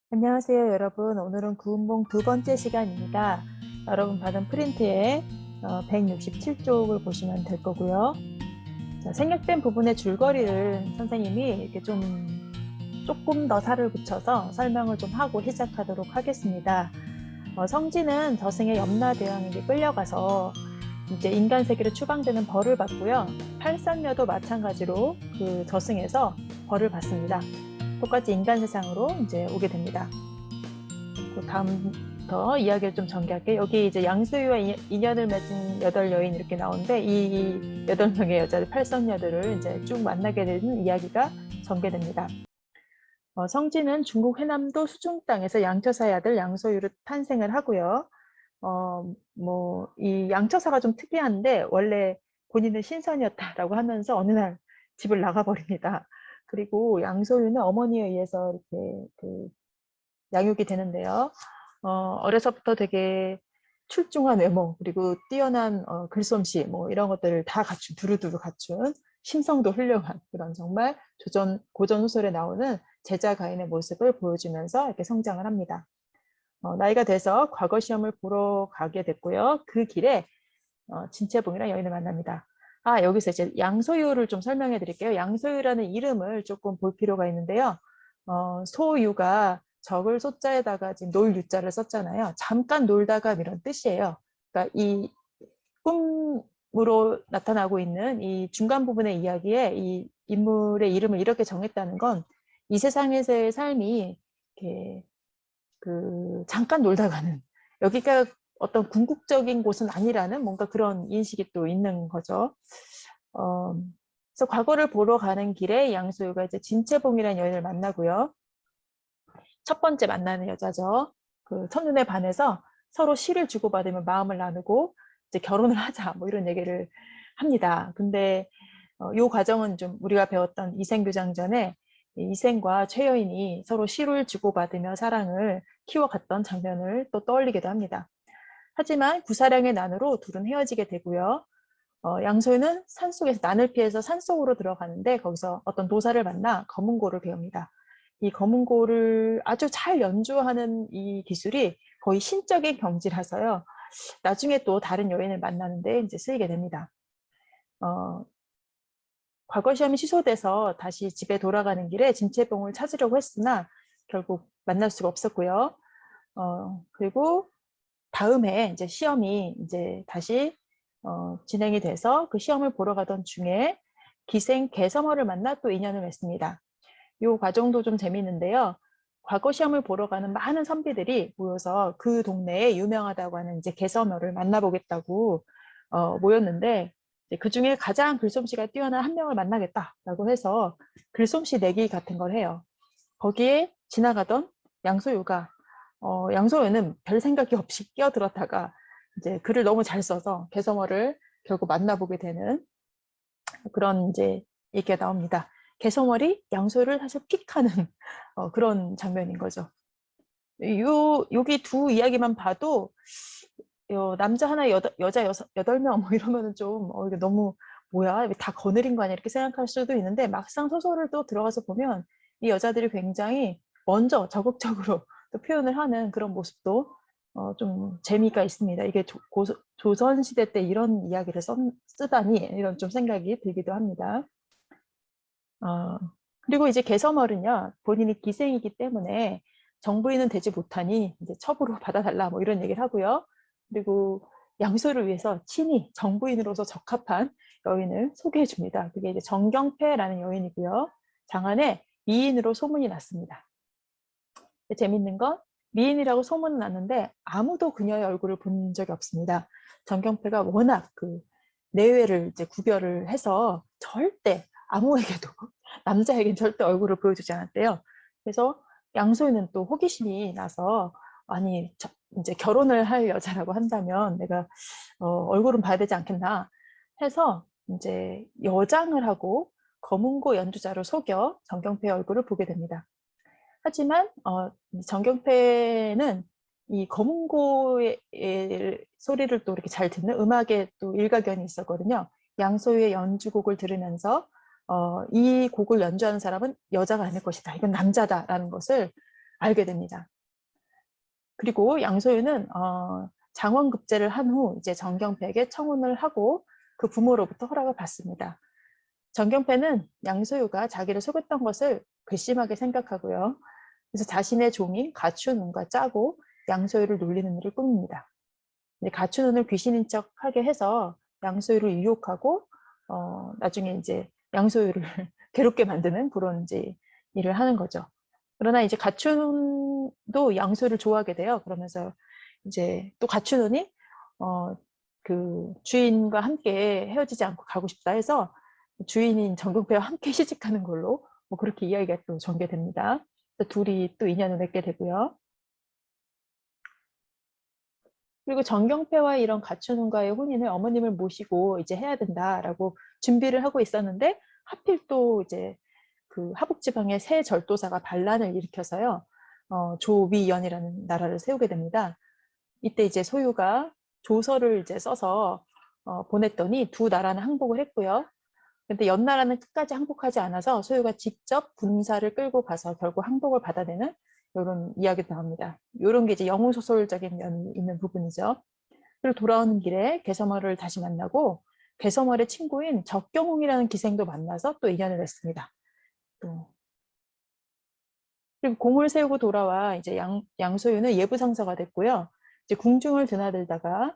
안녕하세요, 여러분. 오늘은 구운봉 두 번째 시간입니다. 여러분 받은 프린트에 167쪽을 보시면 될 거고요. 자, 생략된 부분의 줄거리를 선생님이 이렇게 조금 더 살을 붙여서 설명을 좀 하고 시작하도록 하겠습니다. 성진은 저승의 염라대왕에게 끌려가서 이제 인간 세계로 추방되는 벌을 받고요. 팔선녀도 마찬가지로 그 저승에서 벌을 받습니다. 똑같이 인간 세상으로 이제 오게 됩니다. 그 다음부터 이야기를 좀 전개할게요. 여기 이제 양수유와 인연을 맺은 8여인 이렇게 나오는데 이 8명의 여자들, 팔선녀들을 이제 쭉 만나게 되는 이야기가 전개됩니다. 성진은 중국 해남도 수중 땅에서 양처사의 아들 양소유로 탄생을 하고요. 이 양처사가 좀 특이한데 원래 본인은 신선이었다라고 하면서 어느 날 집을 나가버립니다. 그리고 양소유는 어머니에 의해서 이렇게 양육이 되는데요. 어려서부터 되게 출중한 외모, 그리고 뛰어난 글솜씨, 뭐 이런 것들을 다 갖춘, 두루두루 갖춘, 심성도 훌륭한 그런 정말 고전 소설에 나오는 제자 가인의 모습을 보여주면서 이렇게 성장을 합니다. 나이가 돼서 과거 시험을 보러 가게 됐고요. 그 길에 진채봉이라는 여인을 만납니다. 여기서 이제 양소유를 좀 설명해 드릴게요. 양소유라는 이름을 조금 볼 필요가 있는데요. 소유가 적을 소자에다가 지금 놀 유자를 썼잖아요. 잠깐 놀다가 이런 뜻이에요. 그러니까 이 꿈으로 나타나고 있는 이 중간 부분의 이야기에 이 인물의 이름을 이렇게 정했다는 건 이 세상에서의 삶이 이렇게 잠깐 놀다 가는, 여기가 어떤 궁극적인 곳은 아니라는 뭔가 그런 인식이 또 있는 거죠. 어, 그래서 과거를 보러 가는 길에 양소유가 이제 진채봉이라는 여인을 만나고요. 첫 번째 만나는 여자죠. 그 첫눈에 반해서 서로 시를 주고받으며 마음을 나누고 이제 결혼을 하자 뭐 이런 얘기를 합니다. 근데 이 과정은 좀 우리가 배웠던 이생교장전에 이생과 최여인이 서로 시를 주고받으며 사랑을 키워갔던 장면을 또 떠올리기도 합니다. 하지만 구사량의 난으로 둘은 헤어지게 되고요. 양소유는 산속에서 난을 피해서 산속으로 들어가는데 거기서 어떤 도사를 만나 검은고를 배웁니다. 이 검은고를 아주 잘 연주하는 이 기술이 거의 신적인 경지라서요. 나중에 또 다른 여인을 만나는데 이제 쓰이게 됩니다. 과거 시험이 취소돼서 다시 집에 돌아가는 길에 진채봉을 찾으려고 했으나 결국 만날 수가 없었고요. 그리고 다음에 이제 시험이 이제 다시 진행이 돼서 그 시험을 보러 가던 중에 기생 개서머를 만나 또 인연을 맺습니다. 이 과정도 좀 재미있는데요. 과거 시험을 보러 가는 많은 선비들이 모여서 그 동네에 유명하다고 하는 이제 개서머를 만나보겠다고 모였는데 그 중에 가장 글솜씨가 뛰어난 한 명을 만나겠다라고 해서 글솜씨 내기 같은 걸 해요. 거기에 지나가던 양소유가 양소유는 별 생각이 없이 끼어들었다가 이제 글을 너무 잘 써서 개서머를 결국 만나보게 되는 그런 이제 얘기가 나옵니다. 개서머리 양소유를 사실 픽하는 그런 장면인 거죠. 여기 두 이야기만 봐도 남자 하나 여자 8명 뭐 이러면은 좀 이게 너무 뭐야 다 거느린 거 아니야 이렇게 생각할 수도 있는데 막상 소설을 또 들어가서 보면 이 여자들이 굉장히 먼저 적극적으로 또 표현을 하는 그런 모습도 좀 재미가 있습니다. 이게 조선시대 때 이런 이야기를 쓰다니 이런 좀 생각이 들기도 합니다. 어, 그리고 이제 개서멀은요, 본인이 기생이기 때문에 정부인은 되지 못하니 이제 첩으로 받아달라 뭐 이런 얘기를 하고요. 그리고 양소를 위해서 친히 정부인으로서 적합한 여인을 소개해 줍니다. 그게 이제 정경패라는 여인이고요. 장안에 미인으로 소문이 났습니다. 재밌는 건 미인이라고 소문은 났는데 아무도 그녀의 얼굴을 본 적이 없습니다. 정경패가 워낙 내외를 이제 구별을 해서 절대 아무에게도 남자에겐 절대 얼굴을 보여주지 않았대요. 그래서 양소희는 또 호기심이 나서 아니 이제 결혼을 할 여자라고 한다면 내가 얼굴은 봐야 되지 않겠나 해서 이제 여장을 하고 검은고 연주자로 속여 정경패의 얼굴을 보게 됩니다. 하지만 정경패는 이 검은고의 소리를 또 이렇게 잘 듣는 음악에 또 일가견이 있었거든요. 양소유의 연주곡을 들으면서 이 곡을 연주하는 사람은 여자가 아닐 것이다. 이건 남자다라는 것을 알게 됩니다. 그리고 양소유는 장원급제를 한 후 이제 정경패에게 청혼을 하고 그 부모로부터 허락을 받습니다. 정경패는 양소유가 자기를 속였던 것을 괘씸하게 생각하고요. 그래서 자신의 종인 가춘운과 짜고 양소유를 놀리는 일을 꾸밉니다. 가춘운을 귀신인 척하게 해서 양소유를 유혹하고 나중에 이제 양소유를 괴롭게 만드는 그런 이제 일을 하는 거죠. 그러나 이제 가춘운도 양소유를 좋아하게 돼요. 그러면서 이제 또 가춘운이 그 주인과 함께 헤어지지 않고 가고 싶다 해서 주인인 정경패와 함께 시집가는 걸로 뭐 그렇게 이야기가 또 전개됩니다. 둘이 또 인연을 맺게 되고요. 그리고 정경패와 이런 가춘운과의 혼인을 어머님을 모시고 이제 해야 된다라고 준비를 하고 있었는데 하필 또 이제 그 하북지방의 새 절도사가 반란을 일으켜서요. 조위연이라는 나라를 세우게 됩니다. 이때 이제 소유가 조서를 이제 써서 보냈더니 두 나라는 항복을 했고요. 근데 연나라는 끝까지 항복하지 않아서 소유가 직접 군사를 끌고 가서 결국 항복을 받아내는 이런 이야기도 나옵니다. 이런 게 이제 영웅소설적인 면이 있는 부분이죠. 그리고 돌아오는 길에 개서말을 다시 만나고 개서말의 친구인 적경홍이라는 기생도 만나서 또 인연을 맺습니다. 또 그리고 공을 세우고 돌아와 이제 양소유는 예부상서가 됐고요. 이제 궁중을 드나들다가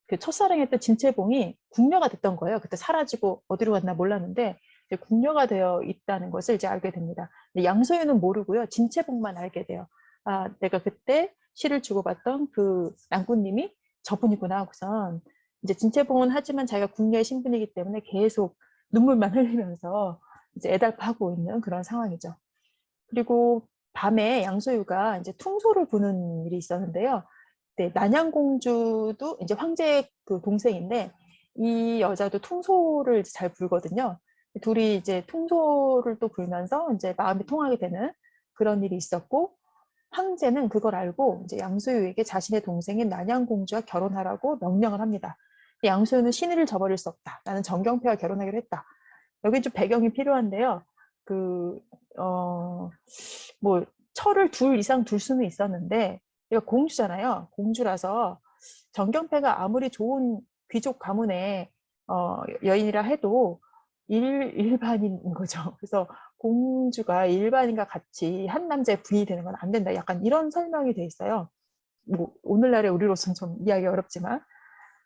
그 첫사랑했던 진채봉이 궁녀가 됐던 거예요. 그때 사라지고 어디로 갔나 몰랐는데 이제 궁녀가 되어 있다는 것을 이제 알게 됩니다. 근데 양소유는 모르고요. 진채봉만 알게 돼요. 아, 내가 그때 시를 주고받던 그 낭군님이 저분이구나 하고선 이제 진채봉은 하지만 자기가 궁녀의 신분이기 때문에 계속 눈물만 흘리면서 이제 애달파하고 있는 그런 상황이죠. 그리고 밤에 양소유가 이제 퉁소를 부는 일이 있었는데요. 네, 난양공주도 이제 황제의 그 동생인데 이 여자도 퉁소를 잘 불거든요. 둘이 이제 퉁소를 또 불면서 이제 마음이 통하게 되는 그런 일이 있었고 황제는 그걸 알고 이제 양소유에게 자신의 동생인 난양공주와 결혼하라고 명령을 합니다. 양소유는 신의를 저버릴 수 없다. 나는 정경패와 결혼하기로 했다. 여기 좀 배경이 필요한데요. 그, 뭐, 철을 둘 이상 둘 수는 있었는데, 얘가 공주잖아요. 공주라서 정경패가 아무리 좋은 귀족 가문의 여인이라 해도 일반인 거죠. 그래서 공주가 일반인과 같이 한 남자의 부인이 되는 건 안 된다. 약간 이런 설명이 돼 있어요. 뭐 오늘날의 우리로서는 좀 이해하기 어렵지만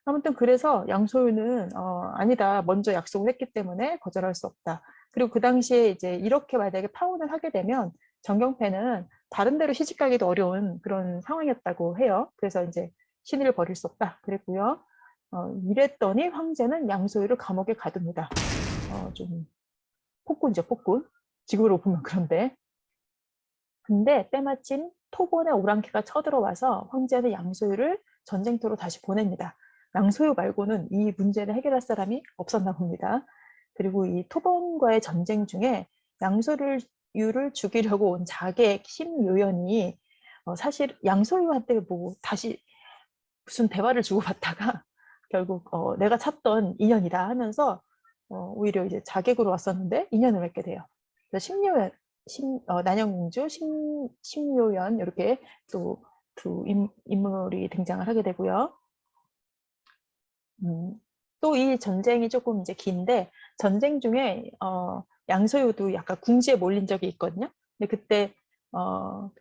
아무튼 그래서 양소유는 아니다. 먼저 약속을 했기 때문에 거절할 수 없다. 그리고 그 당시에 이제 이렇게 만약에 파혼을 하게 되면 정경패는 다른 데로 시집 가기도 어려운 그런 상황이었다고 해요. 그래서 이제 신의를 버릴 수 없다. 그랬고요. 이랬더니 황제는 양소유를 감옥에 가둡니다. 좀 폭군이죠, 폭군. 지금으로 보면 그런데. 근데 때마침 토본의 오랑캐가 쳐들어와서 황제는 양소유를 전쟁터로 다시 보냅니다. 양소유 말고는 이 문제를 해결할 사람이 없었나 봅니다. 그리고 이 토본과의 전쟁 중에 양소유를 죽이려고 온 자객 심요연이 사실 양소유한테 뭐 다시 무슨 대화를 주고받다가 결국 내가 찾던 인연이다 하면서 오히려 이제 자객으로 왔었는데 인연을 맺게 돼요. 그래서 심요연, 난영공주, 심요연 이렇게 또 두 인물이 등장을 하게 되고요. 또 이 전쟁이 조금 이제 긴데 전쟁 중에 양소유도 약간 궁지에 몰린 적이 있거든요. 근데 그때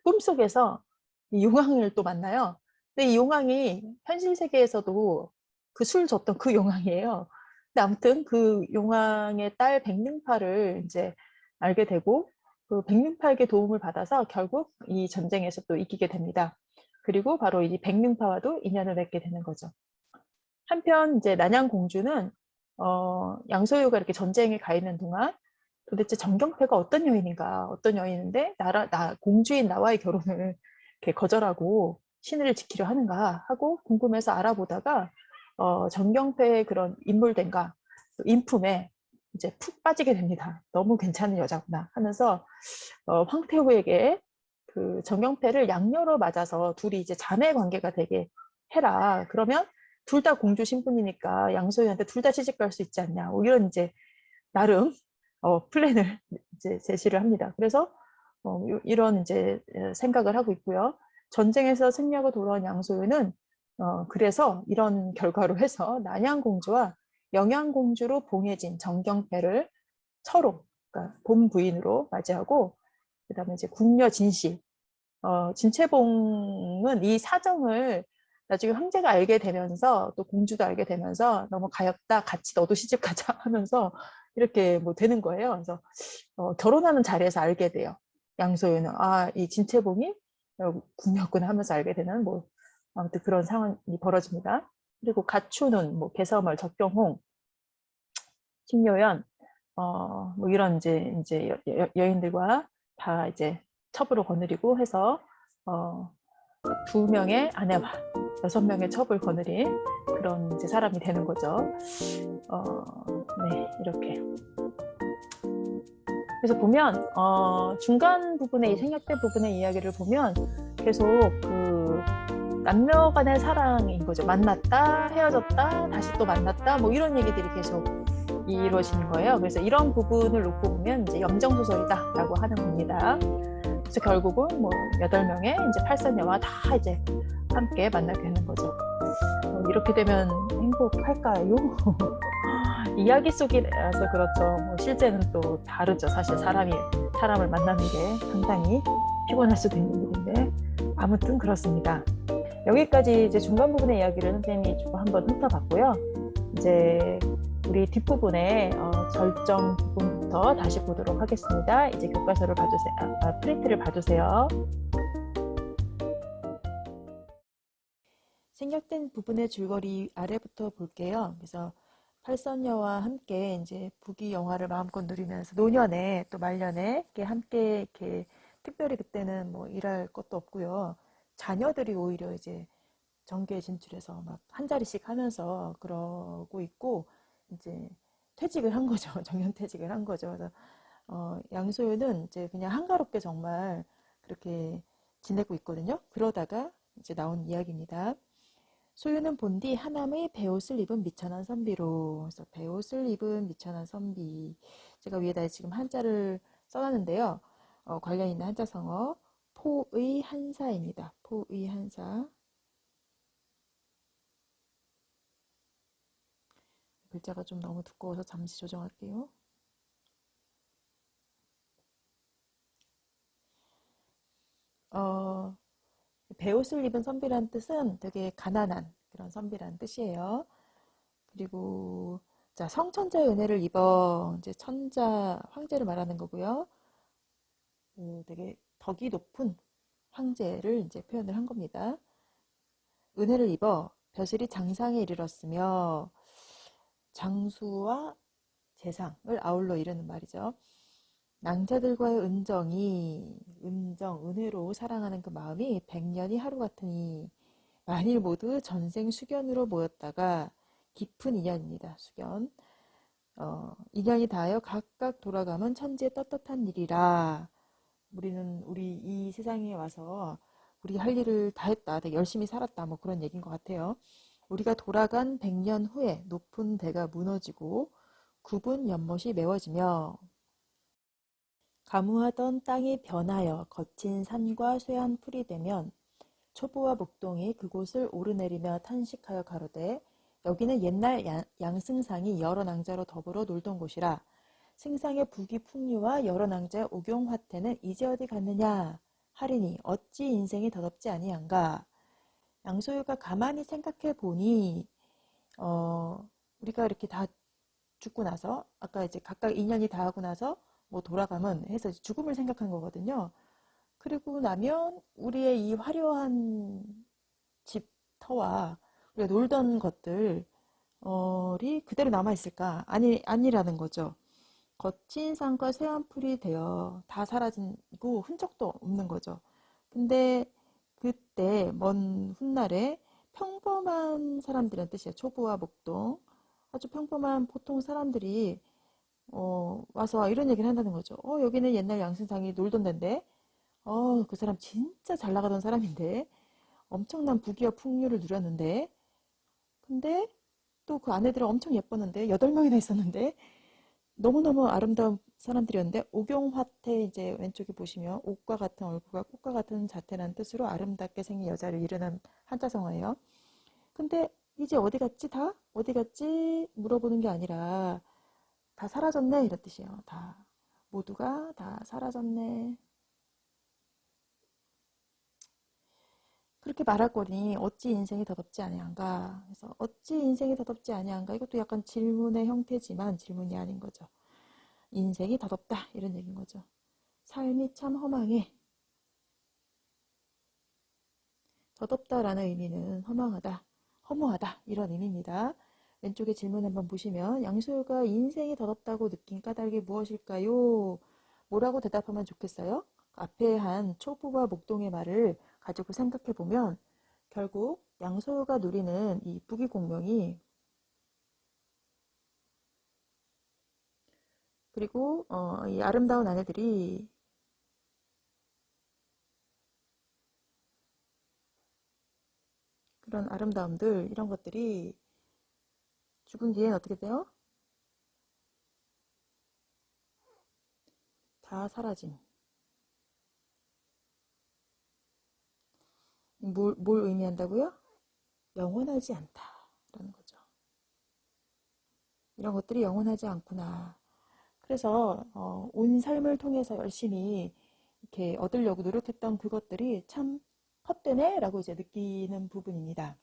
꿈속에서 이 용왕을 또 만나요. 근데 이 용왕이 현실 세계에서도 그 술 줬던 그 용왕이에요. 근데 아무튼 그 용왕의 딸 백능파를 이제 알게 되고 그 백능파에게 도움을 받아서 결국 이 전쟁에서 또 이기게 됩니다. 그리고 바로 이 백능파와도 인연을 맺게 되는 거죠. 한편 이제 난양 공주는 양소유가 이렇게 전쟁에 가 있는 동안 도대체 정경패가 어떤 여인인가, 어떤 여인인데 공주인 나와의 결혼을 이렇게 거절하고 신의를 지키려 하는가 하고 궁금해서 알아보다가 정경패의 그런 인물된가 인품에 이제 푹 빠지게 됩니다. 너무 괜찮은 여자구나 하면서 황태후에게 그 정경패를 양녀로 맞아서 둘이 이제 자매 관계가 되게 해라. 그러면 둘 다 공주 신분이니까 양소희한테 둘 다 시집 갈 수 있지 않냐. 뭐 이런 이제 나름 플랜을 이제 제시를 합니다. 그래서 이런 이제 생각을 하고 있고요. 전쟁에서 승리하고 돌아온 양소유는 그래서 이런 결과로 해서 난양공주와 영양공주로 봉해진 정경패를 처로, 그러니까 본 부인으로 맞이하고, 그다음에 이제 궁녀 진씨, 진채봉은 이 사정을 나중에 황제가 알게 되면서 또 공주도 알게 되면서 너무 가엾다, 같이 너도 시집 가자 하면서 이렇게 뭐 되는 거예요. 그래서 결혼하는 자리에서 알게 돼요. 양소유는 이 진채봉이 궁녀구나 하면서 알게 되는 뭐 아무튼 그런 상황이 벌어집니다. 그리고 가추는 뭐 개서멀, 적경홍, 신묘연 뭐 이런 이제 여인들과 다 이제 첩으로 거느리고 해서 어, 2명의 아내와 6명의 첩을 거느린 그런 이제 사람이 되는 거죠. 네, 이렇게. 그래서 보면 중간 부분의 이 생략된 부분의 이야기를 보면 계속 그 남녀 간의 사랑인 거죠. 만났다, 헤어졌다, 다시 또 만났다, 뭐 이런 얘기들이 계속 이루어지는 거예요. 그래서 이런 부분을 놓고 보면 이제 염정소설이다라고 하는 겁니다. 그래서 결국은 뭐 8명의 이제 팔선녀와 다 이제 함께 만나게 되는 거죠. 이렇게 되면 행복할까요? 이야기 속이라서 그렇죠. 뭐 실제는 또 다르죠. 사실 사람을 만나는 게 상당히 피곤할 수도 있는 일인데 아무튼 그렇습니다. 여기까지 이제 중간 부분의 이야기를 선생님이 좀 한번 훑어봤고요. 이제 우리 뒷부분의 절정 부분부터 다시 보도록 하겠습니다. 이제 교과서를 봐주세요. 프린트를 봐주세요. 생략된 부분의 줄거리 아래부터 볼게요. 그래서 팔선녀와 함께 이제 부귀 영화를 마음껏 누리면서 노년에 또 말년에 이렇게 함께 이렇게 특별히 그때는 뭐 일할 것도 없고요. 자녀들이 오히려 이제 정계에 진출해서 막 한 자리씩 하면서 그러고 있고 이제 퇴직을 한 거죠. 정년퇴직을 한 거죠. 그래서 양소유는 이제 그냥 한가롭게 정말 그렇게 지내고 있거든요. 그러다가 이제 나온 이야기입니다. 소유는 본디 하남의 배옷을 입은 미천한 선비로. 그래서 배옷을 입은 미천한 선비. 제가 위에다 지금 한자를 써놨는데요. 관련 있는 한자성어 포의 한사입니다. 포의 한사. 글자가 좀 너무 두꺼워서 잠시 조정할게요. 배옷을 입은 선비란 뜻은 되게 가난한 그런 선비란 뜻이에요. 그리고 자, 성천자의 은혜를 입어. 이제 천자 황제를 말하는 거고요. 되게 덕이 높은 황제를 이제 표현을 한 겁니다. 은혜를 입어 벼슬이 장상에 이르렀으며, 장수와 재상을 아울러 이르는 말이죠. 낭자들과의 은혜로 사랑하는 그 마음이 100년이 하루 같으니, 만일 모두 전생 수견으로 모였다가 깊은 인연입니다. 수견. 인연이 닿아여 각각 돌아가면 천지의 떳떳한 일이라. 우리 이 세상에 와서 우리 할 일을 다 했다, 되게 열심히 살았다, 뭐 그런 얘기인 것 같아요. 우리가 돌아간 100년 후에 높은 대가 무너지고 굽은 연못이 메워지며 가무하던 땅이 변하여 거친 산과 쇠한 풀이 되면 초보와 목동이 그곳을 오르내리며 탄식하여 가로되, 여기는 옛날 양승상이 여러 낭자로 더불어 놀던 곳이라. 승상의 부귀 풍류와 여러 낭자의 옥용화태는 이제 어디 갔느냐 하리니 어찌 인생이 더덥지 아니한가. 양소유가 가만히 생각해 보니 우리가 이렇게 다 죽고 나서, 아까 이제 각각 인연이 다 하고 나서 뭐 돌아가면 해서 죽음을 생각한 거거든요. 그리고 나면 우리의 이 화려한 집터와 우리가 놀던 것들이 그대로 남아있을까? 아니라는 거죠. 거친 산과 쇠한 풀이 되어 다 사라지고 흔적도 없는 거죠. 근데 그때 먼 훗날에 평범한 사람들이란 뜻이에요. 초보와 목동. 아주 평범한 보통 사람들이 와서 이런 얘기를 한다는 거죠. 여기는 옛날 양승상이 놀던 데인데, 그 사람 진짜 잘 나가던 사람인데, 엄청난 부귀와 풍류를 누렸는데, 근데 또 그 아내들은 엄청 예뻤는데, 8명이나 있었는데, 너무너무 아름다운 사람들이었는데 옥용화태 이제 왼쪽에 보시면 옥과 같은 얼굴과 꽃과 같은 자태라는 뜻으로 아름답게 생긴 여자를 이르는 한자성어예요. 근데 이제 어디 갔지 다? 어디 갔지? 물어보는 게 아니라 다 사라졌네 이런 뜻이에요. 다 모두가 다 사라졌네. 그렇게 말할 거니 어찌 인생이 더덥지 아니한가. 그래서 어찌 인생이 더덥지 아니한가. 이것도 약간 질문의 형태지만 질문이 아닌 거죠. 인생이 더덥다 이런 얘기인 거죠. 삶이 참 허망해. 더덥다라는 의미는 허망하다, 허무하다 이런 의미입니다. 왼쪽에 질문 한번 보시면 양소유가 인생이 더덥다고 느낀 까닭이 무엇일까요? 뭐라고 대답하면 좋겠어요? 앞에 한 초보와 목동의 말을 가지고 생각해 보면 결국 양소유가 누리는 이 부귀공명이 그리고 이 아름다운 아내들이 그런 아름다움들 이런 것들이 죽은 뒤엔 어떻게 돼요? 다 사라진. 뭘 의미한다고요? 영원하지 않다라는 거죠. 이런 것들이 영원하지 않구나. 그래서 온 삶을 통해서 열심히 이렇게 얻으려고 노력했던 그것들이 참 헛되네라고 이제 느끼는 부분입니다.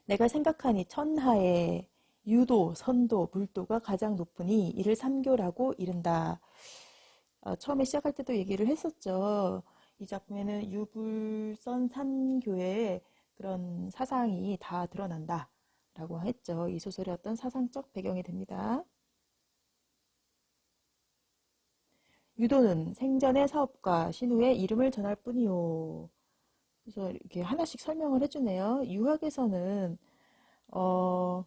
내가 생각하니 천하의 유도, 선도, 불도가 가장 높으니 이를 삼교라고 이른다. 처음에 시작할 때도 얘기를 했었죠. 이 작품에는 유불선 삼교의 그런 사상이 다 드러난다 라고 했죠. 이 소설의 어떤 사상적 배경이 됩니다. 유도는 생전의 사업가 신우의 이름을 전할 뿐이요. 그래서 이렇게 하나씩 설명을 해주네요. 유학에서는 어,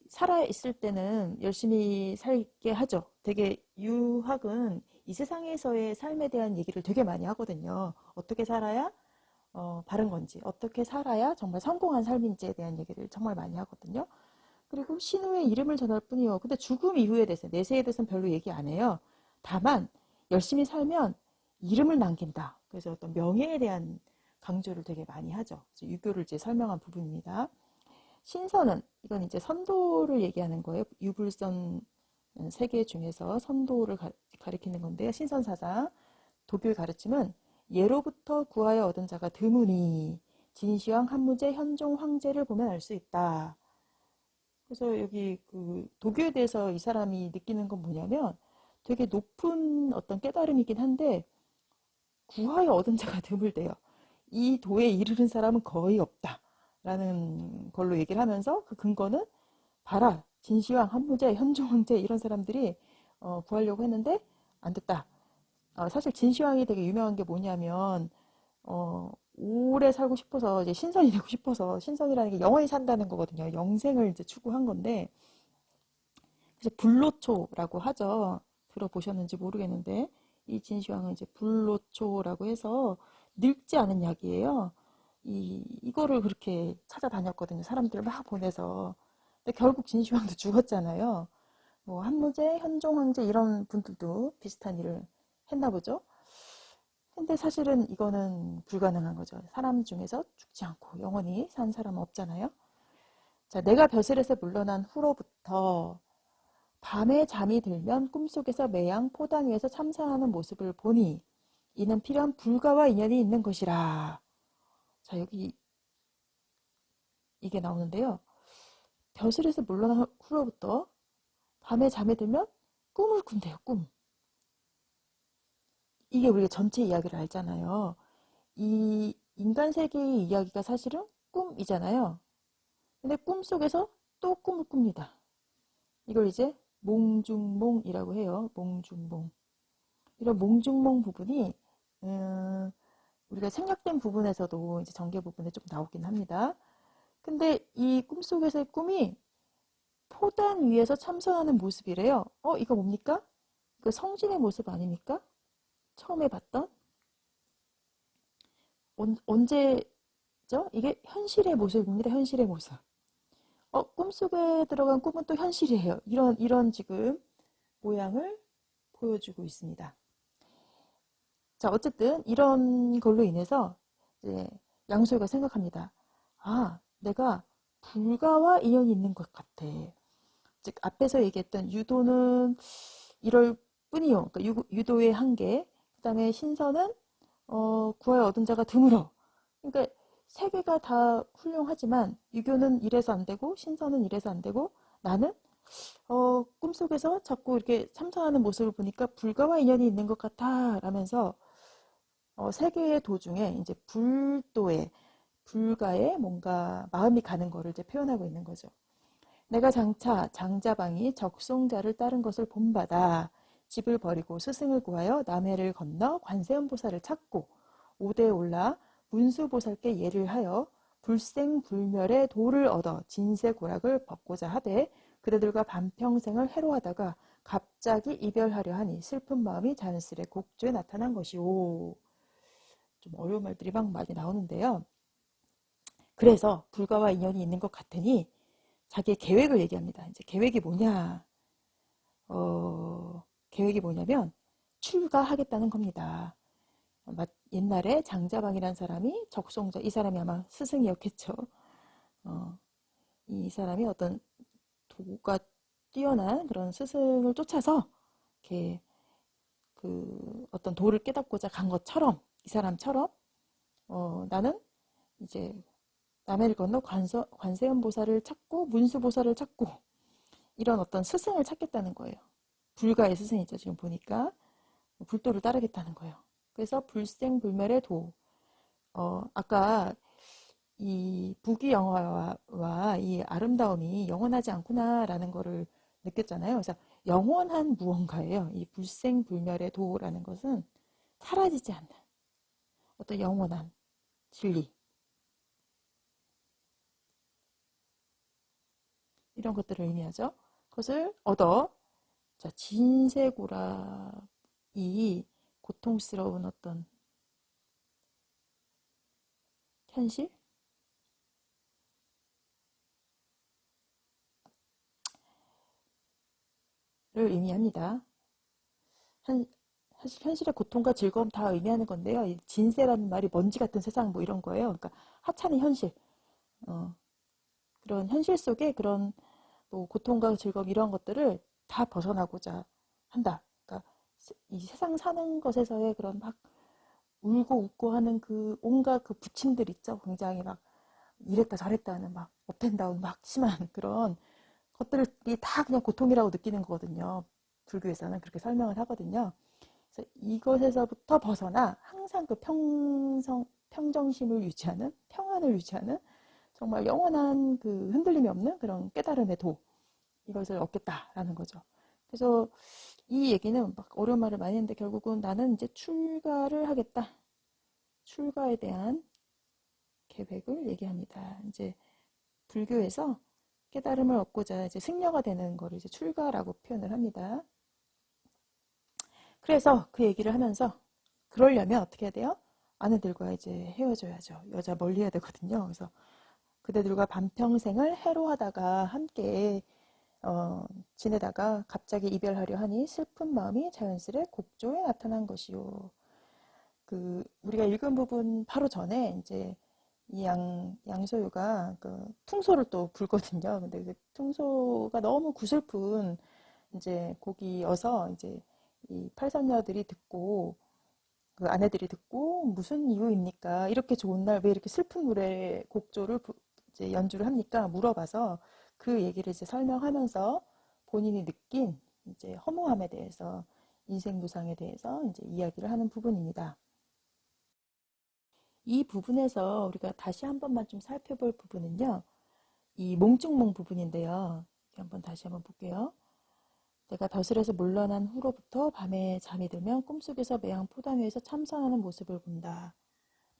살아 있을 때는 열심히 살게 하죠. 되게 유학은 이 세상에서의 삶에 대한 얘기를 되게 많이 하거든요. 어떻게 살아야 바른 건지, 어떻게 살아야 정말 성공한 삶인지에 대한 얘기를 정말 많이 하거든요. 그리고 신우의 이름을 전할 뿐이요. 근데 죽음 이후에 대해서, 내세에 대해서는 별로 얘기 안 해요. 다만, 열심히 살면 이름을 남긴다. 그래서 어떤 명예에 대한 강조를 되게 많이 하죠. 유교를 이제 설명한 부분입니다. 신선은, 이건 이제 선도를 얘기하는 거예요. 유불선 세계 중에서 선도를 가리키는 건데요. 신선사상, 도교의 가르침은 예로부터 구하여 얻은 자가 드무니 진시황 한무제 현종 황제를 보면 알 수 있다. 그래서 여기 그 도교에 대해서 이 사람이 느끼는 건 뭐냐면 되게 높은 어떤 깨달음이긴 한데 구하여 얻은 자가 드물대요. 이 도에 이르는 사람은 거의 없다라는 걸로 얘기를 하면서 그 근거는 봐라 진시황 한무제 현종 황제 이런 사람들이 구하려고 했는데 안 됐다. 사실 진시황이 되게 유명한 게 뭐냐면 오래 살고 싶어서 이제 신선이 되고 싶어서 신선이라는 게 영원히 산다는 거거든요. 영생을 이제 추구한 건데 그래서 불로초라고 하죠. 들어보셨는지 모르겠는데 이 진시황은 이제 불로초라고 해서 늙지 않은 약이에요. 이거를 그렇게 찾아다녔거든요. 사람들 막 보내서. 근데 결국 진시황도 죽었잖아요. 뭐 한무제, 현종 황제 이런 분들도 비슷한 일을 했나 보죠. 근데 사실은 이거는 불가능한 거죠. 사람 중에서 죽지 않고 영원히 산 사람은 없잖아요. 자, 내가 벼슬에서 물러난 후로부터 밤에 잠이 들면 꿈속에서 매양 포단 위에서 참사하는 모습을 보니 이는 필연 불가와 인연이 있는 것이라. 자, 여기 이게 나오는데요. 벼슬에서 물러난 후로부터 밤에 잠에 들면 꿈을 꾼대요, 꿈. 이게 우리가 전체 이야기를 알잖아요. 이 인간 세계의 이야기가 사실은 꿈이잖아요. 근데 꿈속에서 또 꿈을 꿉니다. 이걸 이제 몽중몽이라고 해요. 몽중몽. 이런 몽중몽 부분이 우리가 생략된 부분에서도 이제 전개 부분에 좀 나오긴 합니다. 근데 이 꿈속에서의 꿈이 포단 위에서 참선하는 모습이래요. 이거 뭡니까? 그 성진의 모습 아닙니까? 처음에 봤던? 언제죠? 이게 현실의 모습입니다. 현실의 모습. 꿈속에 들어간 꿈은 또 현실이에요. 이런 지금 모양을 보여주고 있습니다. 자, 어쨌든 이런 걸로 인해서 이제 양소희가 생각합니다. 아, 내가 불가와 인연이 있는 것 같아. 즉 앞에서 얘기했던 유도는 이럴 뿐이요. 그러니까 유도의 한계. 그다음에 신선은 구하여 얻은 자가 드물어. 그러니까 세 개가 다 훌륭하지만 유교는 이래서 안 되고 신선은 이래서 안 되고 나는 꿈속에서 자꾸 이렇게 참선하는 모습을 보니까 불가와 인연이 있는 것 같아 라면서 세계의 도중에 이제 불도에 불가에 뭔가 마음이 가는 거를 이제 표현하고 있는 거죠. 내가 장차 장자방이 적송자를 따른 것을 본받아 집을 버리고 스승을 구하여 남해를 건너 관세음보살을 찾고 오대에 올라 문수보살께 예를 하여 불생불멸의 도를 얻어 진세고락을 벗고자 하되 그대들과 반평생을 해로하다가 갑자기 이별하려 하니 슬픈 마음이 자연스레 곡조에 나타난 것이오. 좀 어려운 말들이 막 많이 나오는데요. 그래서 불가와 인연이 있는 것 같으니 자기의 계획을 얘기합니다. 이제 계획이 뭐냐? 계획이 뭐냐면 출가하겠다는 겁니다. 옛날에 장자방이라는 사람이 적송자, 이 사람이 아마 스승이었겠죠. 이 사람이 어떤 도가 뛰어난 그런 스승을 쫓아서 이렇게 그 어떤 도를 깨닫고자 간 것처럼 이 사람처럼 나는 이제 남해를 건너 관세음보살을 찾고 문수보살을 찾고 이런 어떤 스승을 찾겠다는 거예요. 불가의 스승이죠. 지금 보니까 불도를 따르겠다는 거예요. 그래서 불생불멸의 도. 아까 이 부귀영화와 이 아름다움이 영원하지 않구나라는 거를 느꼈잖아요. 그래서 영원한 무언가예요. 이 불생불멸의 도라는 것은 사라지지 않는 어떤 영원한 진리 이런 것들을 의미하죠. 그것을 얻어 자, 진세고락이 고통스러운 어떤 현실을 의미합니다. 사실 현실의 고통과 즐거움 다 의미하는 건데요. 이 진세라는 말이 먼지 같은 세상 뭐 이런 거예요. 그러니까 하찮은 현실, 어, 그런 현실 속에 그런 뭐 고통과 즐거움 이런 것들을 다 벗어나고자 한다. 그러니까 이 세상 사는 것에서의 그런 막 울고 웃고 하는 그 온갖 그 부침들 있죠. 굉장히 막 이랬다 저랬다 하는 막 업앤다운 막 심한 그런 것들이 다 그냥 고통이라고 느끼는 거거든요. 불교에서는 그렇게 설명을 하거든요. 그래서 이것에서부터 벗어나 항상 그 평정심을 유지하는 평안을 유지하는 정말 영원한 그 흔들림이 없는 그런 깨달음의 도 이것을 얻겠다라는 거죠. 그래서 이 얘기는 막 어려운 말을 많이 했는데 결국은 나는 이제 출가를 하겠다. 출가에 대한 계획을 얘기합니다. 이제 불교에서 깨달음을 얻고자 이제 승려가 되는 거를 이제 출가라고 표현을 합니다. 그래서 그 얘기를 하면서 그러려면 어떻게 해야 돼요? 아내들과 이제 헤어져야죠. 여자 멀리 해야 되거든요. 그래서 그대들과 반평생을 해로하다가 함께 지내다가 갑자기 이별하려 하니 슬픈 마음이 자연스레 곡조에 나타난 것이요. 그 우리가 읽은 부분 바로 전에 이제 이 양소유가 그 퉁소를 또 불거든요. 근데 그 퉁소가 너무 구슬픈 이제 곡이어서 이제 이 팔선녀들이 듣고 그 아내들이 듣고 무슨 이유입니까? 이렇게 좋은 날 왜 이렇게 슬픈 노래 곡조를 이제 연주를 합니까? 물어봐서 그 얘기를 이제 설명하면서 본인이 느낀 이제 허무함에 대해서 인생 무상에 대해서 이제 이야기를 하는 부분입니다. 이 부분에서 우리가 다시 한 번만 좀 살펴볼 부분은요. 이 몽중몽 부분인데요. 한번 다시 한번 볼게요. 내가 벼슬에서 물러난 후로부터 밤에 잠이 들면 꿈속에서 매양 포당 위에서 참선하는 모습을 본다.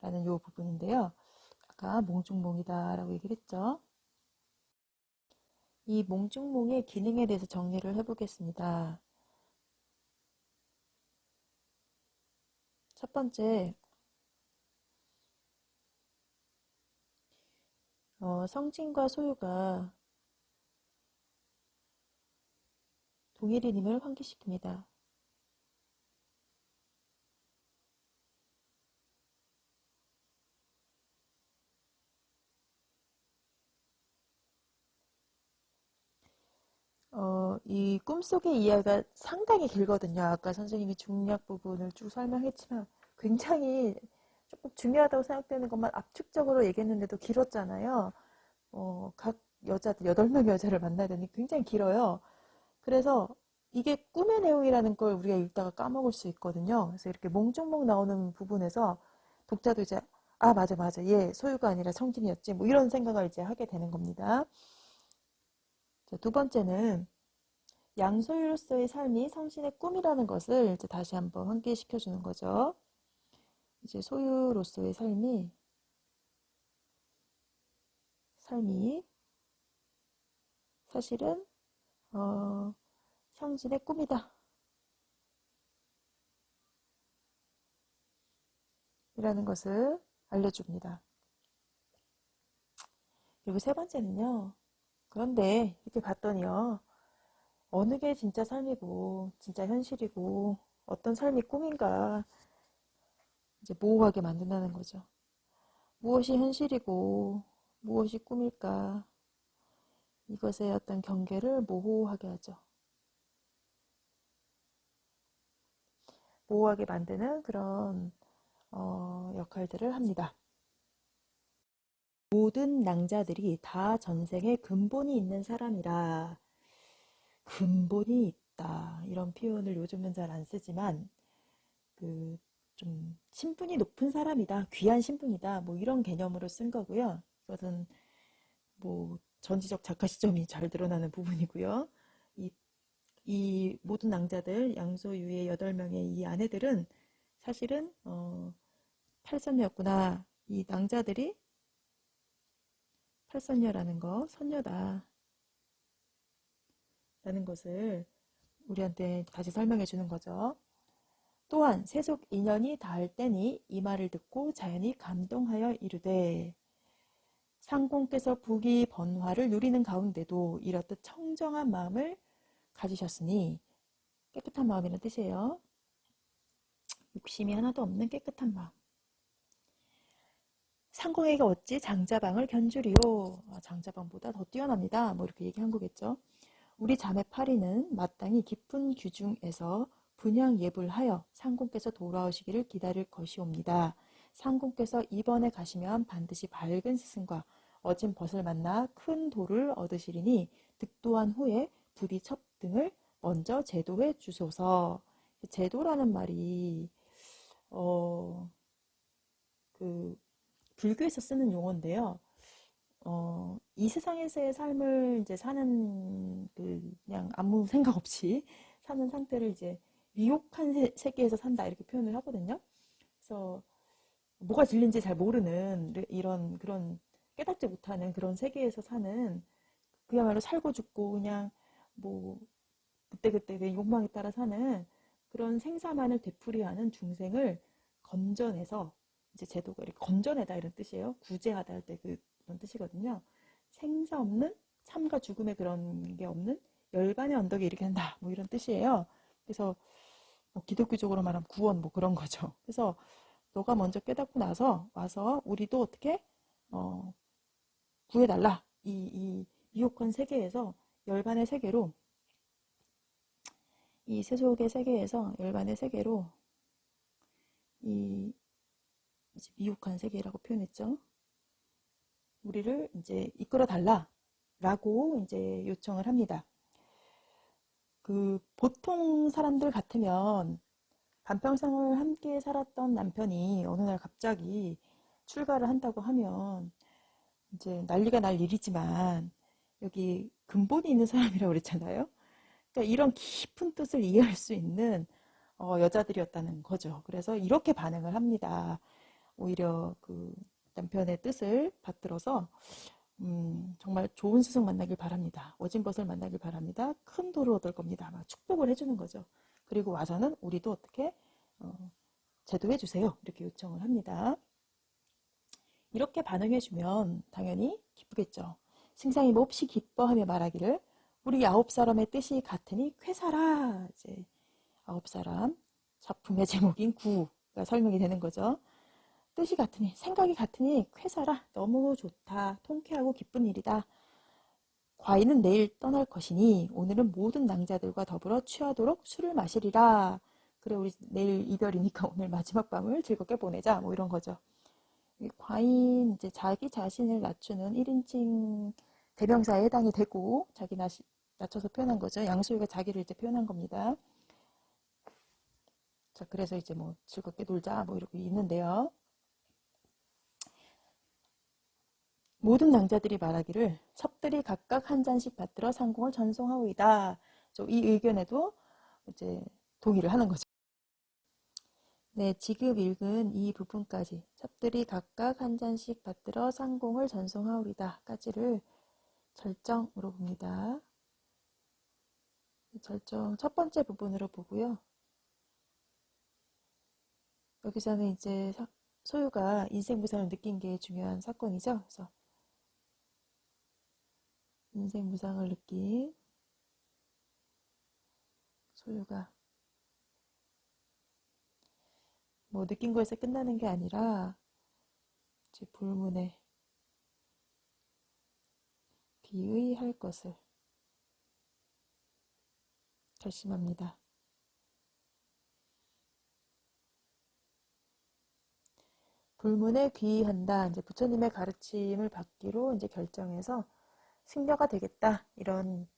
라는 요 부분인데요. 아까 몽중몽이다 라고 얘기를 했죠. 이 몽중몽의 기능에 대해서 정리를 해보겠습니다. 첫 번째, 성진과 소유가 동일인임을 환기시킵니다. 이 꿈속의 이야기가 상당히 길거든요. 아까 선생님이 중략 부분을 쭉 설명했지만 굉장히 조금 중요하다고 생각되는 것만 압축적으로 얘기했는데도 길었잖아요. 각 여자들, 8명 여자를 만나야 되니 굉장히 길어요. 그래서 이게 꿈의 내용이라는 걸 우리가 읽다가 까먹을 수 있거든요. 그래서 이렇게 몽종몽 나오는 부분에서 독자도 이제 아 맞아 맞아 얘 소유가 아니라 청진이었지 뭐 이런 생각을 이제 하게 되는 겁니다. 자, 두 번째는 양소유로서의 삶이 성신의 꿈이라는 것을 이제 다시 한번 환기시켜 주는 거죠. 이제 소유로서의 삶이 사실은 성신의 꿈이다 이라는 것을 알려줍니다. 그리고 세 번째는요. 그런데 이렇게 봤더니요. 어느 게 진짜 삶이고 진짜 현실이고 어떤 삶이 꿈인가 이제 모호하게 만든다는 거죠. 무엇이 현실이고 무엇이 꿈일까 이것의 어떤 경계를 모호하게 하죠. 모호하게 만드는 그런 역할들을 합니다. 모든 낭자들이 다 전생에 근본이 있는 사람이라. 근본이 있다 이런 표현을 요즘은 잘 안 쓰지만 그 좀 신분이 높은 사람이다, 귀한 신분이다, 뭐 이런 개념으로 쓴 거고요. 이것은 뭐 전지적 작가 시점이 잘 드러나는 부분이고요. 이 모든 낭자들, 양소유의 8명의 이 아내들은 사실은 팔선녀였구나. 이 낭자들이 팔선녀라는 거, 선녀다 라는 것을 우리한테 다시 설명해 주는 거죠. 또한 세속 인연이 닿을 때니 이 말을 듣고 자연히 감동하여 이르되 상공께서 부귀 번화를 누리는 가운데도 이렇듯 청정한 마음을 가지셨으니 깨끗한 마음이라는 뜻이에요. 욕심이 하나도 없는 깨끗한 마음. 상공에게 어찌 장자방을 견주리요. 장자방보다 더 뛰어납니다. 뭐 이렇게 얘기한 거겠죠. 우리 자매 파리는 마땅히 깊은 규중에서 분양 예불하여 상공께서 돌아오시기를 기다릴 것이옵니다. 상공께서 이번에 가시면 반드시 밝은 스승과 어진 벗을 만나 큰 도를 얻으시리니 득도한 후에 부디 첩등을 먼저 제도해 주소서. 제도라는 말이 그 불교에서 쓰는 용어인데요. 이 세상에서의 삶을 이제 사는 그냥 아무 생각 없이 사는 상태를 이제 미혹한 세계에서 산다 이렇게 표현을 하거든요. 그래서 뭐가 진리인지 잘 모르는 이런 그런 깨닫지 못하는 그런 세계에서 사는 그야말로 살고 죽고 그냥 뭐 그때그때 그 욕망에 따라 사는 그런 생사만을 되풀이하는 중생을 건져내서 이제 제도가 이렇게 건져내다 이런 뜻이에요. 구제하다 할 때 그런 뜻이거든요. 생사 없는 삶과 죽음의 그런 게 없는 열반의 언덕에 이르게 한다 뭐 이런 뜻이에요. 그래서 뭐 기독교적으로 말하면 구원 뭐 그런 거죠. 그래서 너가 먼저 깨닫고 나서 와서 우리도 어떻게 구해달라. 이 미혹한 세계에서 열반의 세계로 이 세속의 세계에서 열반의 세계로 이 이제 미혹한 세계라고 표현했죠. 우리를 이제 이끌어 달라라고 이제 요청을 합니다. 그 보통 사람들 같으면 반평생을 함께 살았던 남편이 어느 날 갑자기 출가를 한다고 하면 이제 난리가 날 일이지만 여기 근본이 있는 사람이라고 그랬잖아요. 그러니까 이런 깊은 뜻을 이해할 수 있는 여자들이었다는 거죠. 그래서 이렇게 반응을 합니다. 오히려 그 남편의 뜻을 받들어서 정말 좋은 스승 만나길 바랍니다. 어진 벗을 만나길 바랍니다. 큰 도를 얻을 겁니다. 막 축복을 해주는 거죠. 그리고 와서는 우리도 어떻게 제도해 주세요. 이렇게 요청을 합니다. 이렇게 반응해주면 당연히 기쁘겠죠. 승상이 몹시 기뻐하며 말하기를 우리 9사람의 뜻이 같으니 쾌사라. 이제 9사람 작품의 제목인 구가 설명이 되는 거죠. 뜻이 같으니, 생각이 같으니 쾌사라. 너무 좋다. 통쾌하고 기쁜 일이다. 과인은 내일 떠날 것이니 오늘은 모든 낭자들과 더불어 취하도록 술을 마시리라. 그래, 우리 내일 이별이니까 오늘 마지막 밤을 즐겁게 보내자. 뭐 이런 거죠. 과인, 이제 자기 자신을 낮추는 1인칭 대명사에 해당이 되고, 자기 낮춰서 표현한 거죠. 양소유가 자기를 이제 표현한 겁니다. 자, 그래서 이제 뭐 즐겁게 놀자 뭐 이렇게 있는데요. 모든 낭자들이 말하기를 첩들이 각각 한 잔씩 받들어 상공을 전송하오이다. 이 의견에도 이제 동의를 하는 거죠. 네, 지금 읽은 이 부분까지 첩들이 각각 한 잔씩 받들어 상공을 전송하오리다 까지를 절정으로 봅니다. 절정 첫 번째 부분으로 보고요. 여기서는 이제 소유가 인생무상을 느낀 게 중요한 사건이죠. 그래서 인생무상을 느낀 소유가 뭐 느낀 거에서 끝나는 게 아니라 이제 불문에 귀의할 것을 결심합니다. 불문에 귀의한다. 이제 부처님의 가르침을 받기로 이제 결정해서 승려가 되겠다. 이런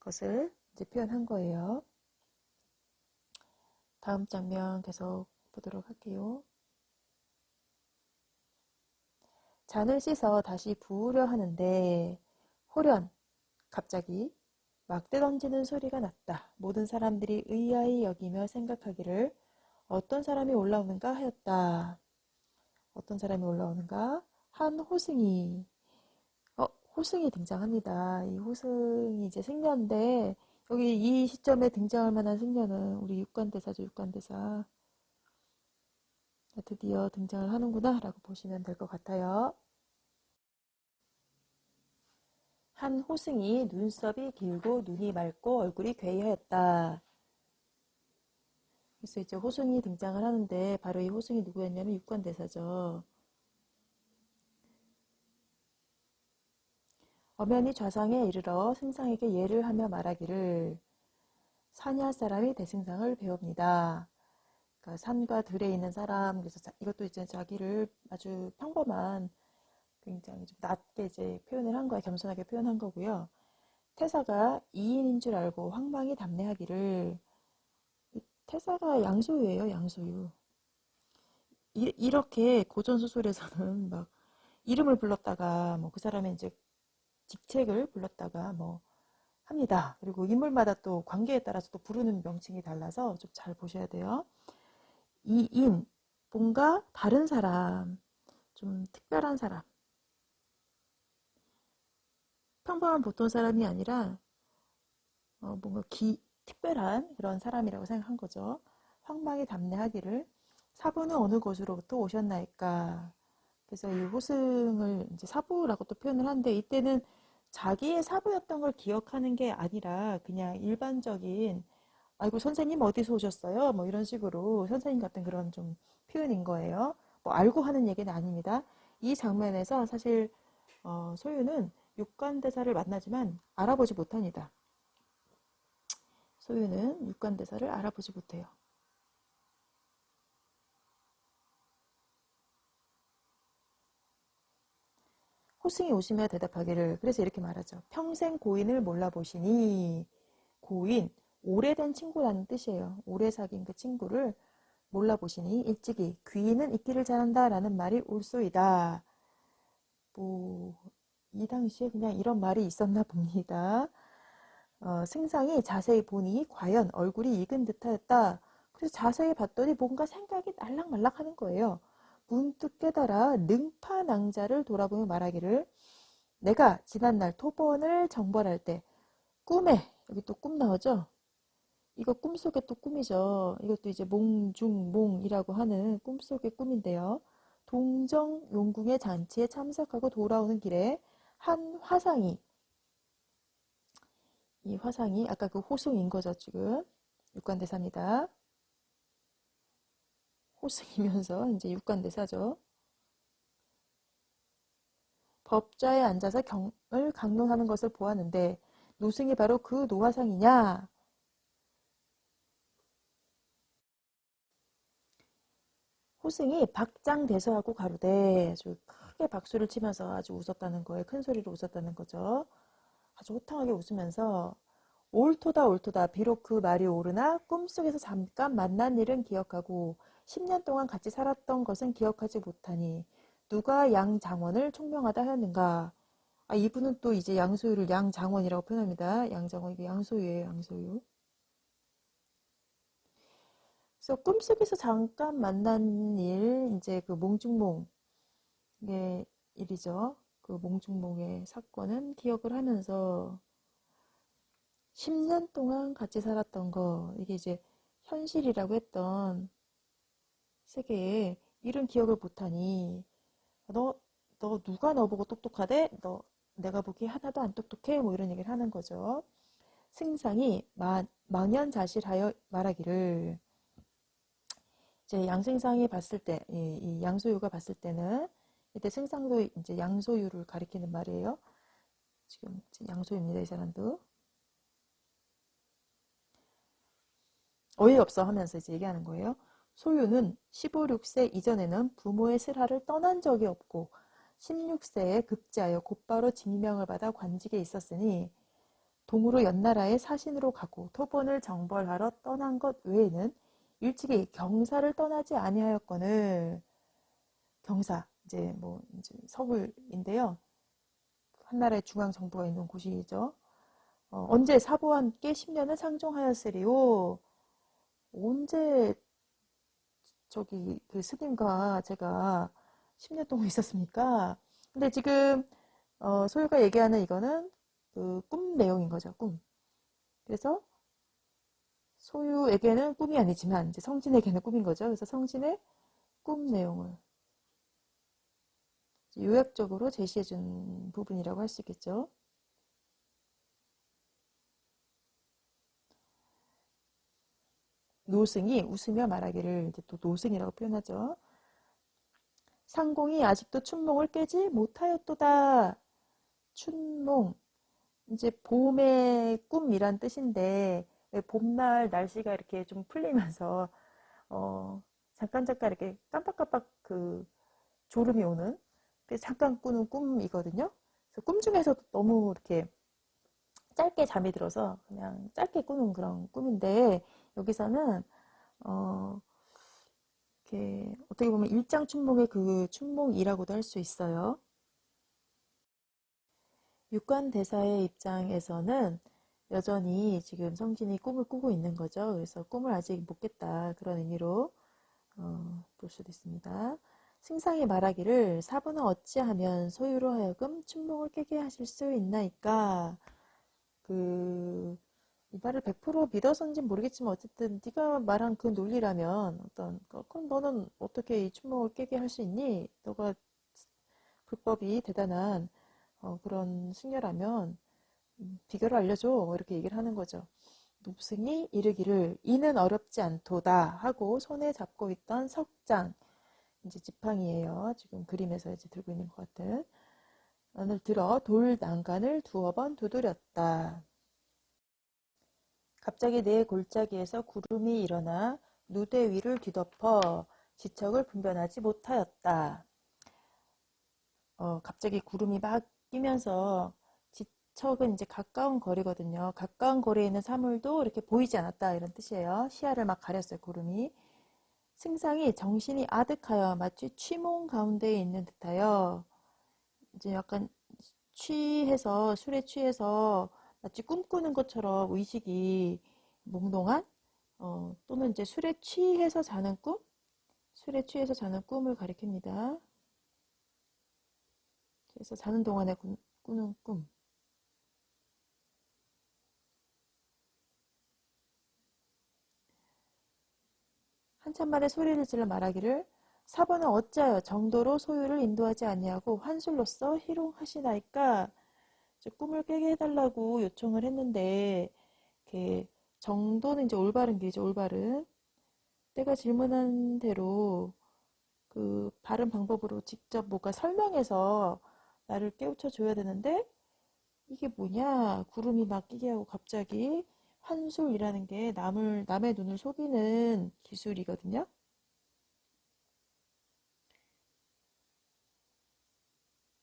것을 이제 표현한 거예요. 다음 장면 계속 보도록 할게요. 잔을 씻어 다시 부으려 하는데 호련, 갑자기 막대 던지는 소리가 났다. 모든 사람들이 의아히 여기며 생각하기를 어떤 사람이 올라오는가 하였다. 어떤 사람이 올라오는가? 한 호승이. 호승이 등장합니다. 이 호승이 이제 승려인데 여기 이 시점에 등장할 만한 승려는 우리 육관대사죠. 육관대사. 드디어 등장을 하는구나 라고 보시면 될 것 같아요. 한 호승이 눈썹이 길고 눈이 맑고 얼굴이 괴이하였다. 그래서 이제 호승이 등장을 하는데 바로 이 호승이 누구였냐면 육관대사죠. 엄연히 좌상에 이르러 승상에게 예를 하며 말하기를 산야 사람이 대승상을 배웁니다. 그러니까 산과 들에 있는 사람, 그래서 이것도 이제 자기를 아주 평범한 굉장히 좀 낮게 이제 표현을 한 거야. 겸손하게 표현한 거고요. 태사가 이인인 줄 알고 황망히 답례하기를. 태사가 양소유예요. 양소유. 이렇게 고전소설에서는 막 이름을 불렀다가 뭐 그 사람의 이제 직책을 불렀다가 뭐 합니다. 그리고 인물마다 또 관계에 따라서 또 부르는 명칭이 달라서 좀 잘 보셔야 돼요. 이인, 뭔가 다른 사람, 좀 특별한 사람. 평범한 보통 사람이 아니라 뭔가 특별한 그런 사람이라고 생각한 거죠. 황망히 답례하기를 사부는 어느 곳으로부터 오셨나이까. 그래서 이 호승을 이제 사부라고 또 표현을 하는데 이때는 자기의 사부였던 걸 기억하는 게 아니라 그냥 일반적인 아이고 선생님 어디서 오셨어요? 뭐 이런 식으로 선생님 같은 그런 좀 표현인 거예요. 뭐 알고 하는 얘기는 아닙니다. 이 장면에서 사실 소유는 육관대사를 만나지만 알아보지 못합니다. 소유는 육관대사를 알아보지 못해요. 호승이 오시며 대답하기를 그래서 이렇게 말하죠. 평생 고인을 몰라보시니 고인, 오래된 친구라는 뜻이에요. 오래 사귄 그 친구를 몰라보시니 일찍이 귀인은 있기를 잘한다 라는 말이 올소이다. 뭐 이 당시에 그냥 이런 말이 있었나 봅니다. 승상이 자세히 보니 과연 얼굴이 익은 듯하였다. 그래서 자세히 봤더니 뭔가 생각이 날락말락 하는 거예요. 문득 깨달아 능파낭자를 돌아보며 말하기를 내가 지난날 토번을 정벌할 때 꿈에 여기 또 꿈 나오죠? 이거 꿈속의 또 꿈이죠. 이것도 이제 몽중몽이라고 하는 꿈속의 꿈인데요. 동정 용궁의 잔치에 참석하고 돌아오는 길에 한 화상이 이 화상이 아까 그 호승인 거죠, 지금. 육관대사입니다. 호승이면서 이제 육관대사죠. 법좌에 앉아서 경을 강론하는 것을 보았는데 노승이 바로 그 노화상이냐? 호승이 박장대소하고 가로되 아주 크게 박수를 치면서 아주 웃었다는 거예요. 큰 소리로 웃었다는 거죠. 아주 호탕하게 웃으면서 옳도다 옳도다 비록 그 말이 옳으나 꿈속에서 잠깐 만난 일은 기억하고 10년 동안 같이 살았던 것은 기억하지 못하니 누가 양장원을 총명하다 하였는가. 아, 이분은 또 이제 양소유를 양장원이라고 표현합니다. 양장원, 이게 양소유예요, 양소유. 그래서 꿈속에서 잠깐 만난 일, 이제 그 몽중몽의 일이죠. 그 몽중몽의 사건은 기억을 하면서 10년 동안 같이 살았던 거, 이게 이제 현실이라고 했던 세계에 이런 기억을 못하니, 너, 너 누가 너보고 똑똑하대? 너 내가 보기에 하나도 안 똑똑해? 뭐 이런 얘기를 하는 거죠. 승상이 망연자실하여 말하기를, 이제 양승상이 봤을 때, 이 양소유가 봤을 때는, 이때 승상도 이제 양소유를 가리키는 말이에요. 지금 양소유입니다, 이 사람도. 어이없어 하면서 이제 얘기하는 거예요. 소유는 15, 6세 이전에는 부모의 슬하를 떠난 적이 없고 16세에 급제하여 곧바로 징명을 받아 관직에 있었으니 동으로 연나라의 사신으로 가고 토본을 정벌하러 떠난 것 외에는 일찍이 경사를 떠나지 아니하였거늘. 경사 이제 뭐 이제 서울인데요. 한나라의 중앙 정부가 있는 곳이죠. 언제 사부와 함께 10년을 상종하였으리요. 언제 저기 그 스님과 제가 10년 동안 있었습니까? 근데 지금 소유가 얘기하는 이거는 그 꿈 내용인 거죠. 꿈. 그래서 소유에게는 꿈이 아니지만 이제 성진에게는 꿈인 거죠. 그래서 성진의 꿈 내용을 요약적으로 제시해 준 부분이라고 할 수 있겠죠. 노승이 웃으며 말하기를 이제 또 노승이라고 표현하죠. 상공이 아직도 춘몽을 깨지 못하였도다. 춘몽 이제 봄의 꿈이란 뜻인데 봄날 날씨가 이렇게 좀 풀리면서 잠깐 이렇게 깜빡깜빡 그 졸음이 오는 잠깐 꾸는 꿈이거든요. 그래서 꿈 중에서도 너무 이렇게 짧게 잠이 들어서 그냥 짧게 꾸는 그런 꿈인데 여기서는 어, 이렇게 어떻게 보면 일장춘몽의 그 춘몽이라고도 할 수 있어요. 육관대사의 입장에서는 여전히 지금 성진이 꿈을 꾸고 있는 거죠. 그래서 꿈을 아직 못 깼다 그런 의미로 볼 수도 있습니다. 승상이 말하기를 사부는 어찌하면 소유로 하여금 춘몽을 깨게 하실 수 있나이까. 이 말을 100% 믿어서인지 모르겠지만 어쨌든 네가 말한 그 논리라면 그럼 너는 어떻게 이 춘몽을 깨게 할 수 있니? 너가 불법이 대단한 그런 승려라면 비결을 알려줘 이렇게 얘기를 하는 거죠. 노승이 이르기를 이는 어렵지 않도다 하고 손에 잡고 있던 석장 이제 지팡이에요. 지금 그림에서 이제 들고 있는 것 같은 을 들어 돌 난간을 두어 번 두드렸다. 갑자기 내 골짜기에서 구름이 일어나 누대 위를 뒤덮어 지척을 분변하지 못하였다. 갑자기 구름이 막 끼면서 지척은 이제 가까운 거리거든요. 가까운 거리에 있는 사물도 이렇게 보이지 않았다 이런 뜻이에요. 시야를 막 가렸어요, 구름이. 승상이 정신이 아득하여 마치 취몽 가운데에 있는 듯하여 이제 약간 취해서 술에 취해서 마치 꿈꾸는 것처럼 의식이 몽롱한 또는 이제 술에 취해서 자는 꿈, 술에 취해서 자는 꿈을 가리킵니다. 그래서 자는 동안에 꾸는 꿈. 한참 만에 소리를 질러 말하기를 사부는 어찌하여 정도로 소유를 인도하지 아니하고 환술로서 희롱하시나이까. 이제 꿈을 깨게 해달라고 요청을 했는데 이렇게 정도는 이제 올바른 길이죠. 올바른. 내가 질문한 대로 그 바른 방법으로 직접 뭔가 설명해서 나를 깨우쳐 줘야 되는데 이게 뭐냐? 구름이 막 끼게 하고 갑자기 환술이라는 게 남의 눈을 속이는 기술이거든요.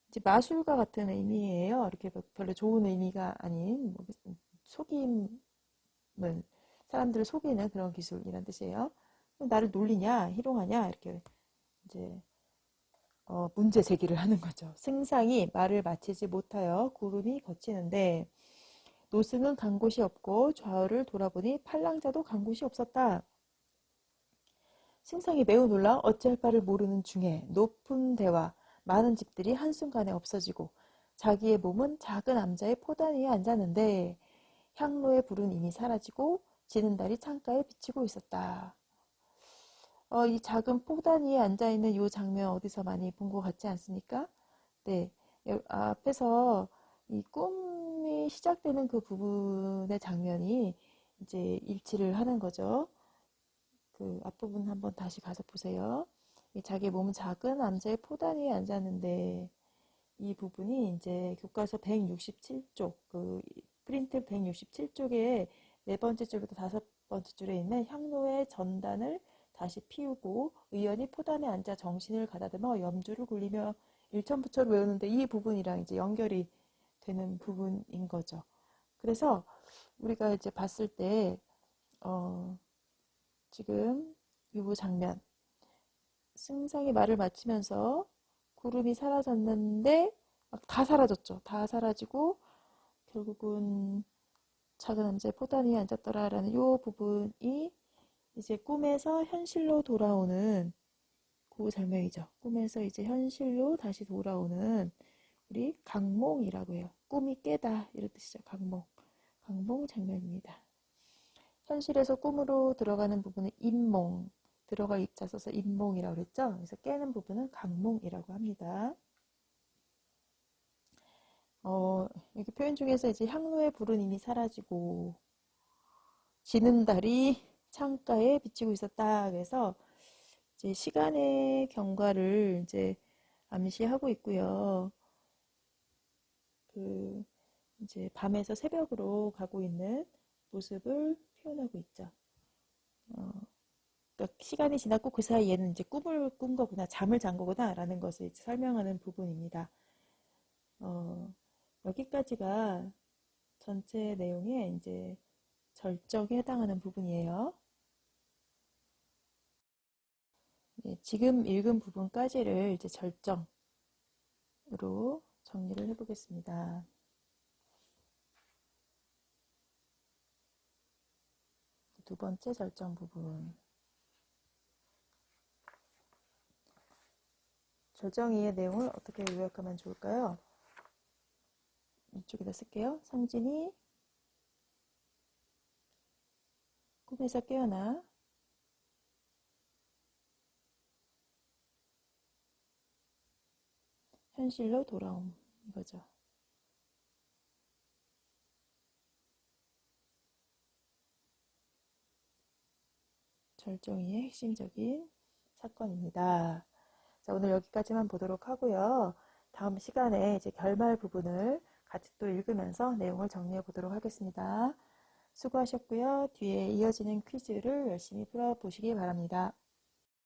이제 마술과 같은 의미예요. 이렇게 별로 좋은 의미가 아닌 뭐 속임을 사람들을 속이는 그런 기술이란 뜻이에요. 나를 놀리냐, 희롱하냐 이렇게 이제 문제 제기를 하는 거죠. 승상이 말을 마치지 못하여 구름이 걷히는데 노승은 간 곳이 없고 좌우를 돌아보니 팔랑자도 간 곳이 없었다. 승상이 매우 놀라 어찌할 바를 모르는 중에 높은 데와 많은 집들이 한순간에 없어지고 자기의 몸은 작은 암자의 포단 위에 앉았는데 향로의 불은 이미 사라지고 지는 달이 창가에 비치고 있었다. 이 작은 포단 위에 앉아있는 이 장면 어디서 많이 본 것 같지 않습니까? 네, 앞에서 이 꿈이 시작되는 그 부분의 장면이 이제 일치를 하는 거죠. 그 앞부분 한번 다시 가서 보세요. 자기 몸은 작은 암자의 포단 위에 앉았는데 이 부분이 이제 교과서 167쪽 그 프린트 167쪽에 네 번째 줄부터 다섯 번째 줄에 있는 향로의 전단을 다시 피우고 의연히 포단에 앉아 정신을 가다듬어 염주를 굴리며 일천부처를 외우는데 이 부분이랑 이제 연결이 되는 부분인 거죠. 그래서 우리가 이제 봤을 때 지금 이 장면 승상이 말을 마치면서 구름이 사라졌는데 막 다 사라졌죠. 다 사라지고 결국은 작은 남자의 포단 위에 앉았더라라는 이 부분이 이제 꿈에서 현실로 돌아오는 그 장면이죠. 꿈에서 이제 현실로 다시 돌아오는 우리 강몽이라고 해요. 꿈이 깨다 이런 뜻이죠. 강몽. 강몽 장면입니다. 현실에서 꿈으로 들어가는 부분은 인몽. 들어갈 입자 써서 인몽이라고 그랬죠. 그래서 깨는 부분은 강몽이라고 합니다. 여기 표현 중에서 이제 향로의 불은 이미 사라지고 지는 달이 창가에 비치고 있었다. 그래서 이제 시간의 경과를 이제 암시하고 있고요. 그 이제 밤에서 새벽으로 가고 있는 모습을 표현하고 있죠. 그러니까 시간이 지났고 그 사이에는 이제 꿈을 꾼 거구나, 잠을 잔 거구나라는 것을 이제 설명하는 부분입니다. 여기까지가 전체 내용의 이제 절정에 해당하는 부분이에요. 네, 지금 읽은 부분까지를 이제 절정으로 정리를 해보겠습니다. 두 번째 절정 부분. 절정이의 내용을 어떻게 요약하면 좋을까요? 이쪽에다 쓸게요. 상진이 꿈에서 깨어나 현실로 돌아옴 이거죠. 절정이의 핵심적인 사건입니다. 자, 오늘 여기까지만 보도록 하고요. 다음 시간에 이제 결말 부분을 같이 또 읽으면서 내용을 정리해 보도록 하겠습니다. 수고하셨고요. 뒤에 이어지는 퀴즈를 열심히 풀어보시기 바랍니다.